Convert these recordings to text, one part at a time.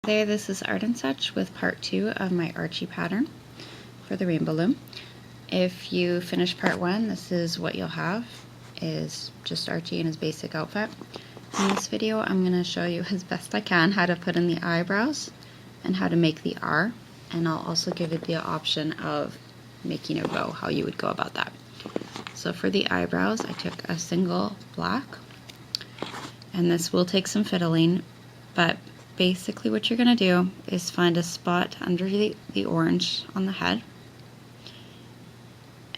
There, this is Art and Such with part 2 of my Archie pattern for the rainbow loom. If you finish part 1, this is what you'll have, is just Archie in his basic outfit. In this video I'm going to show you as best I can how to put in the eyebrows and how to make the R, and I'll also give you the option of making a bow, how you would go about that. So for the eyebrows I took a single black, and this will take some fiddling, but basically what you're going to do is find a spot under the orange on the head,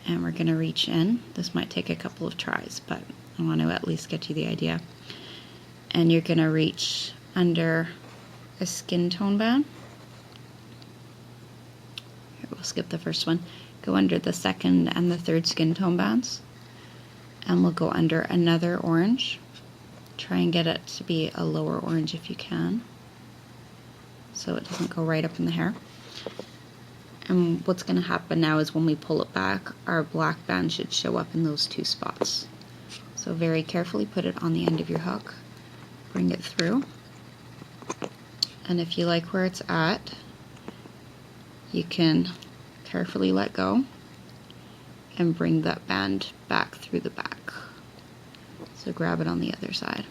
and we're going to reach in. This might take a couple of tries, but I want to at least get you the idea. And you're going to reach under a skin tone band. Here, we'll skip the first one. Go under the second and the third skin tone bands, and we'll go under another orange. Try and get it to be a lower orange if you can, so it doesn't go right up in the hair. And what's going to happen now is when we pull it back, our black band should show up in those two spots. So very carefully put it on the end of your hook, bring it through, and if you like where it's at, you can carefully let go and bring that band back through the back. So grab it on the other side.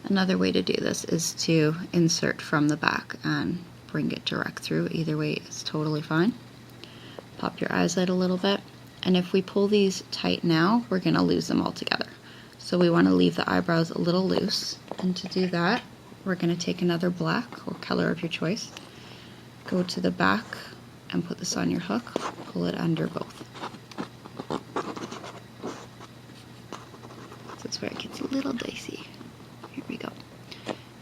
Another way to do this is to insert from the back and bring it direct through. Either way is totally fine. Pop your eyes out a little bit, and if we pull these tight now, we're going to lose them all together. So we want to leave the eyebrows a little loose, and to do that, we're going to take another black or color of your choice, go to the back and put this on your hook, pull it under both. That's where it gets a little dicey. Here we go.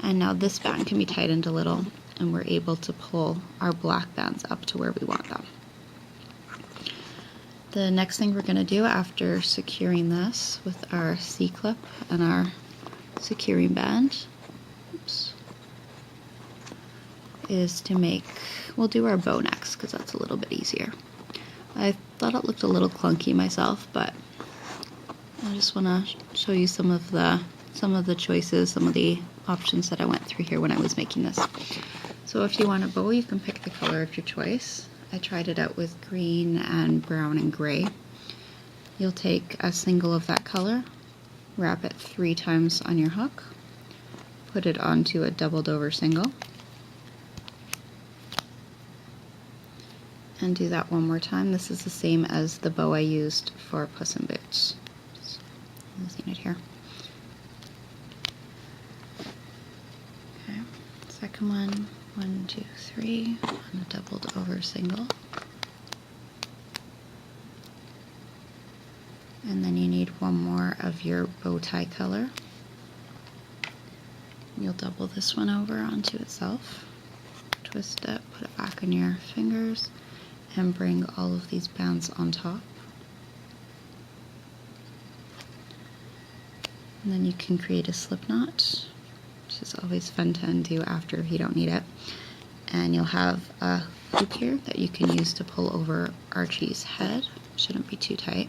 And now this band can be tightened a little, and we're able to pull our black bands up to where we want them. The next thing we're going to do after securing this with our C-clip and our securing band, is to make, we'll do our bow next because that's a little bit easier. I thought it looked a little clunky myself, but I just want to show you some of the choices, some of the options that I went through here when I was making this. So if you want a bow, you can pick the color of your choice. I tried it out with green and brown and gray. You'll take a single of that color, wrap it 3 times on your hook, put it onto a doubled over single, and do that one more time. This is the same as the bow I used for Puss in Boots. Just using it here. Okay, second one, 1, 2, 3, on a doubled over single. And then you need one more of your bow tie color. You'll double this one over onto itself, twist it, put it back on your fingers, and bring all of these bands on top. And then you can create a slip knot, which is always fun to undo after you don't need it. And you'll have a hoop here that you can use to pull over Archie's head. Shouldn't be too tight.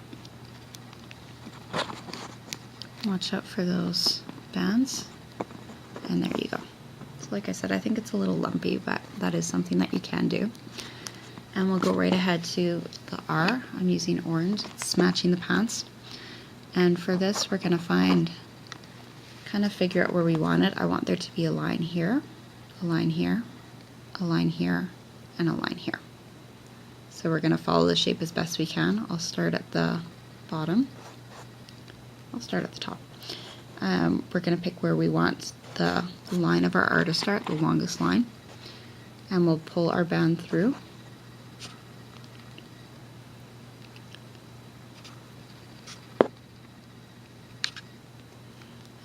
Watch out for those bands. And there you go. So like I said, I think it's a little lumpy, but that is something that you can do. And we'll go right ahead to the R. I'm using orange. It's matching the pants. And for this, we're going to kind of figure out where we want it. I want there to be a line here, a line here, a line here, and a line here. So we're going to follow the shape as best we can. I'll start at the bottom. I'll start at the top. We're going to pick where we want the line of our R to start, the longest line, and we'll pull our band through.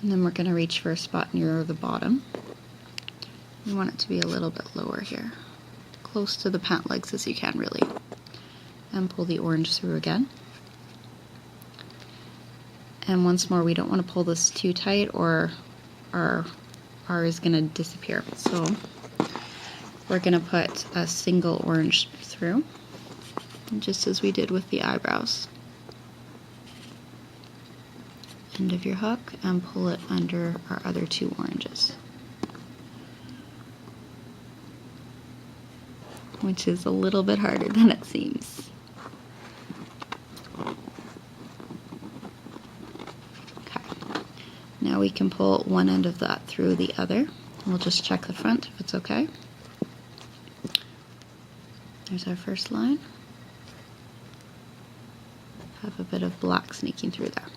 And then we're going to reach for a spot near the bottom. You want it to be a little bit lower here, close to the pant legs as you can, really. And pull the orange through again. And once more, we don't want to pull this too tight or our R is going to disappear. So we're going to put a single orange through, just as we did with the eyebrows. end of your hook and pull it under our other 2 oranges, which is a little bit harder than it seems. Okay, now we can pull one end of that through the other. We'll just check the front if it's okay. There's our first line. Have a bit of black sneaking through there.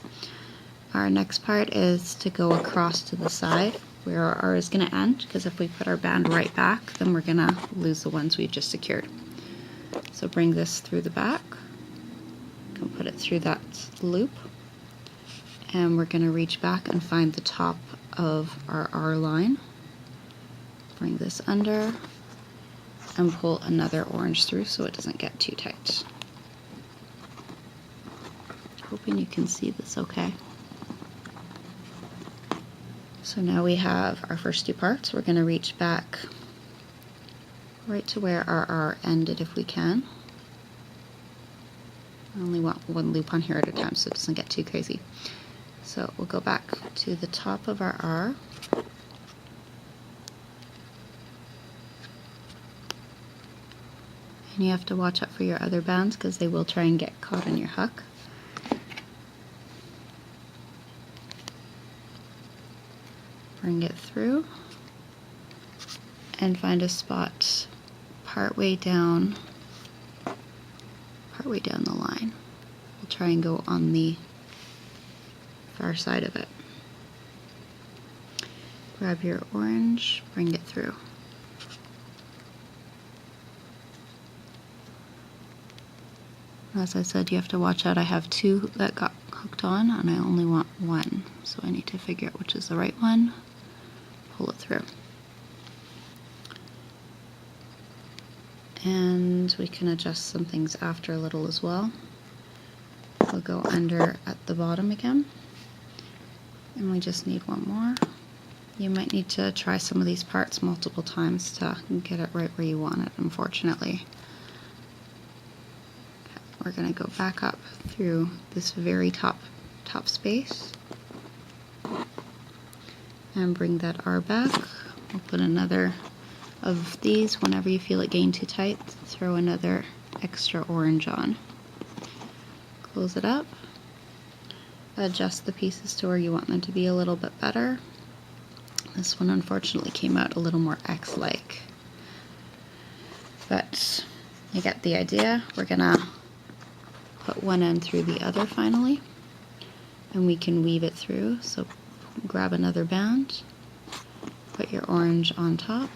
Our next part is to go across to the side where our R is going to end, because if we put our band right back, then we're going to lose the ones we've just secured. So bring this through the back, you can put it through that loop, and we're going to reach back and find the top of our R line. Bring this under and pull another orange through so it doesn't get too tight. Hoping you can see this okay. So now we have our first 2 parts. We're going to reach back right to where our R ended if we can. I only want 1 loop on here at a time so it doesn't get too crazy. So we'll go back to the top of our R. And you have to watch out for your other bands because they will try and get caught in your hook. Bring it through and find a spot partway down the line. We'll try and go on the far side of it. Grab your orange, bring it through. As I said, you have to watch out. I have 2 that got hooked on and I only want 1, so I need to figure out which is the right one. Pull it through. And we can adjust some things after a little as well. We'll go under at the bottom again. And we just need 1 more. You might need to try some of these parts multiple times to get it right where you want it, unfortunately. Okay, we're going to go back up through this very top space. And bring that R back. We'll put another of these. Whenever you feel it getting too tight, throw another extra orange on. Close it up. Adjust the pieces to where you want them to be a little bit better. This one unfortunately came out a little more X-like. But you get the idea. We're gonna put one end through the other finally. And we can weave it through. So grab another band, put your orange on top,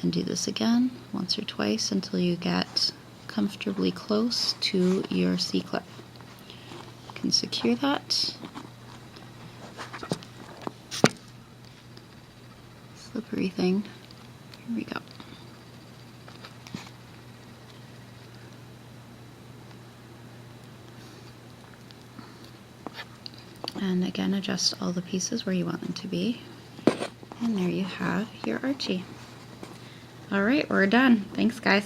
and do this again once or twice until you get comfortably close to your C-clip. You can secure that. Slippery thing. Here we go. And again, adjust all the pieces where you want them to be. And there you have your Archie. Alright, we're done. Thanks, guys.